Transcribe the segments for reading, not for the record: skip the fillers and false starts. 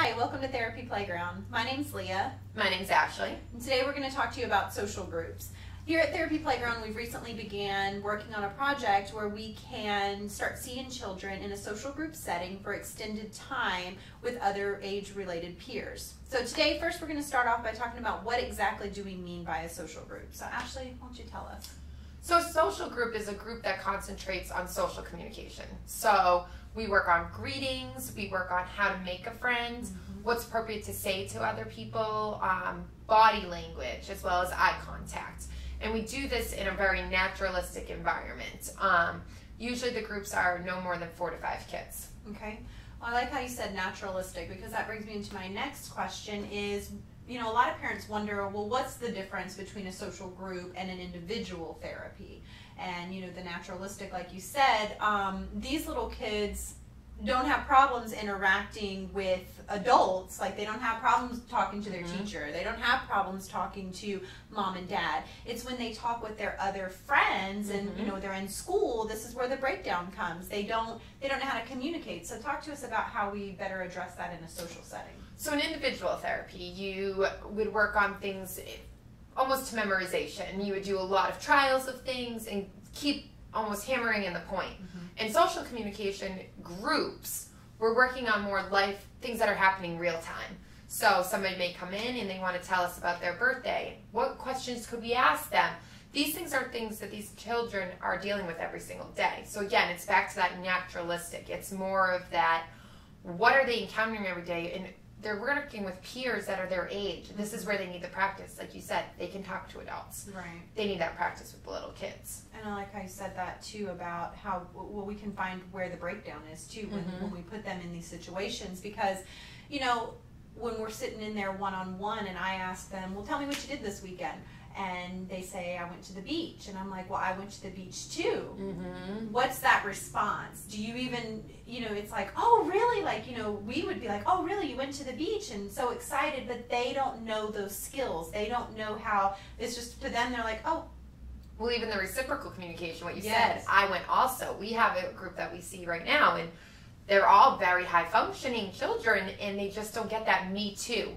Hi, welcome to Therapy Playground. My name's Leah. My name's Ashley. And today we're going to talk to you about social groups. Here at Therapy Playground, we've recently began working on a project where we can start seeing children in a social group setting for extended time with other age-related peers. So today, first we're going to start off by talking about what exactly do we mean by a social group. So Ashley, why don't you tell us? So a social group is a group that concentrates on social communication. So we work on greetings, we work on how to make a friend, what's appropriate to say to other people, body language, as well as eye contact. And we do this in a very naturalistic environment. Usually the groups are no more than 4 to 5 kids. Okay. Well, I like how you said naturalistic, because that brings me into my next question is, you know, a lot of parents wonder, well, what's the difference between a social group and an individual therapy? And, you know, the naturalistic, like you said, these little kids don't have problems interacting with adults. Like, they don't have problems talking to their teacher. They don't have problems talking to mom and dad. It's when they talk with their other friends and, you know, they're in school, this is where the breakdown comes. They don't know how to communicate. So talk to us about how we better address that in a social setting. So in individual therapy, you would work on things almost to memorization. You would do a lot of trials of things and keep almost hammering in the point. In social communication groups, we're working on more life things that are happening real time. So somebody may come in and they want to tell us about their birthday. What questions could we ask them? These things are things that these children are dealing with every single day. So again, it's back to that naturalistic. It's more of that, what are they encountering every day? And they're working with peers that are their age. This is where they need the practice. Like you said, they can talk to adults. Right. They need that practice with the little kids. And I like how you said that too, about how, well, we can find where the breakdown is too when we put them in these situations. Because, you know, when we're sitting in there one-on-one and I ask them, well, tell me what you did this weekend. And they say, I went to the beach. And I'm like, well, I went to the beach too. What's that response? Do you even, you know, it's like, oh, really? Like, you know, we would be like, oh, really? You went to the beach and so excited, but they don't know those skills. They don't know how, it's just, to them, they're like, oh. Well, even the reciprocal communication, what you said, I went also. We have a group that we see right now, and they're all very high-functioning children, and they just don't get that me too.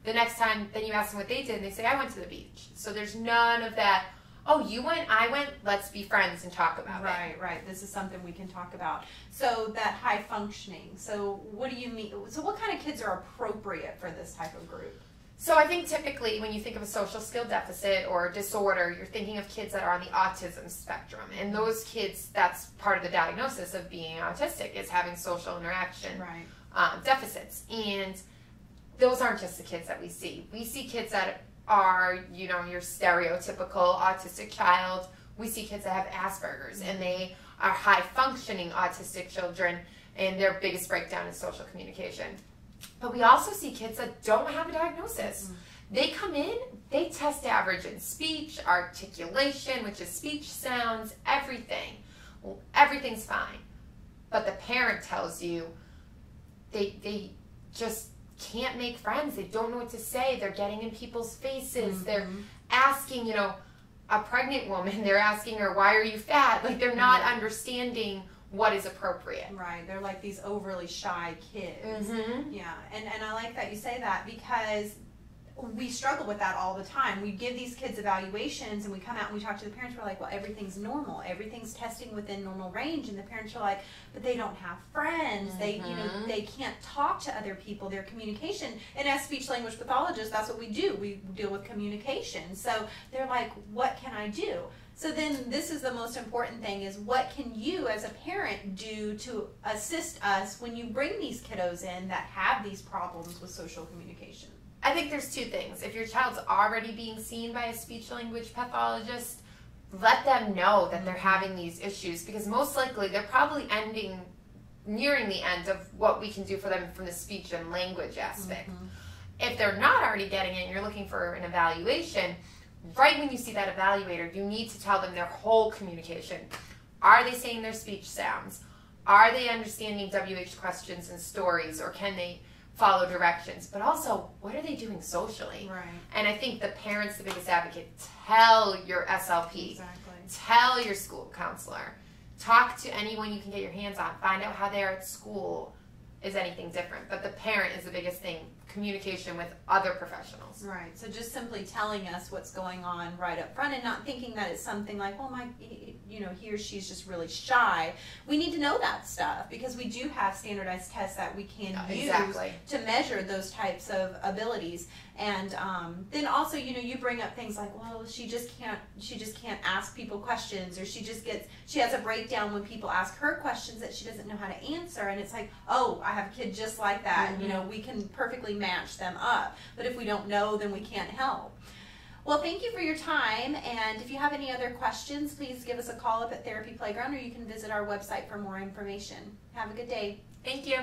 The next time, then you ask them what they did, and they say, I went to the beach. So there's none of that, oh, you went, I went, let's be friends and talk about it. Right, right. This is something we can talk about. So that high functioning. So what do you mean? So what kind of kids are appropriate for this type of group? So I think typically when you think of a social skill deficit or disorder, you're thinking of kids that are on the autism spectrum. And those kids, that's part of the diagnosis of being autistic, is having social interaction deficits. And those aren't just the kids that we see. We see kids that are, you know, your stereotypical autistic child. We see kids that have Asperger's, and they are high-functioning autistic children, and their biggest breakdown is social communication. But we also see kids that don't have a diagnosis. They come in, they test average in speech, articulation, which is speech sounds, everything. Well, everything's fine. But the parent tells you they just can't make friends. They don't know what to say. They're getting in people's faces. They're asking, you know, a pregnant woman, they're asking her, why are you fat? Like, they're not understanding what is appropriate. Right. They're like these overly shy kids. Yeah. And I like that you say that, because we struggle with that all the time. We give these kids evaluations and we come out and we talk to the parents. We're like, well, everything's normal. Everything's testing within normal range. And the parents are like, but they don't have friends. They, you know, they can't talk to other people. Their communication. And as speech language pathologists, that's what we do. We deal with communication. So they're like, what can I do? So then this is the most important thing, is what can you as a parent do to assist us when you bring these kiddos in that have these problems with social communication? I think there's two things. If your child's already being seen by a speech language pathologist, let them know that they're having these issues, because most likely they're probably nearing the end of what we can do for them from the speech and language aspect. If they're not already getting it and you're looking for an evaluation, right when you see that evaluator, you need to tell them their whole communication. Are they saying their speech sounds? Are they understanding WH questions and stories, or can they follow directions? But also, what are they doing socially? Right. And I think the parent's the biggest advocate. Tell your SLP. Tell your school counselor. Talk to anyone you can get your hands on. Find out how they are at school. is anything different. But the parent is the biggest thing, communication with other professionals. Right. So just simply telling us what's going on right up front and not thinking that it's something like, well, he or she's just really shy. We need to know that stuff because we do have standardized tests that we can use to measure those types of abilities. And then also, you bring up things like, well, she just can't ask people questions, or she has a breakdown when people ask her questions that she doesn't know how to answer. And it's like, oh, I have a kid just like that. We can perfectly match them up. But if we don't know, then we can't help. Well, thank you for your time, and if you have any other questions, please give us a call up at Therapy Playground, or you can visit our website for more information. Have a good day. Thank you.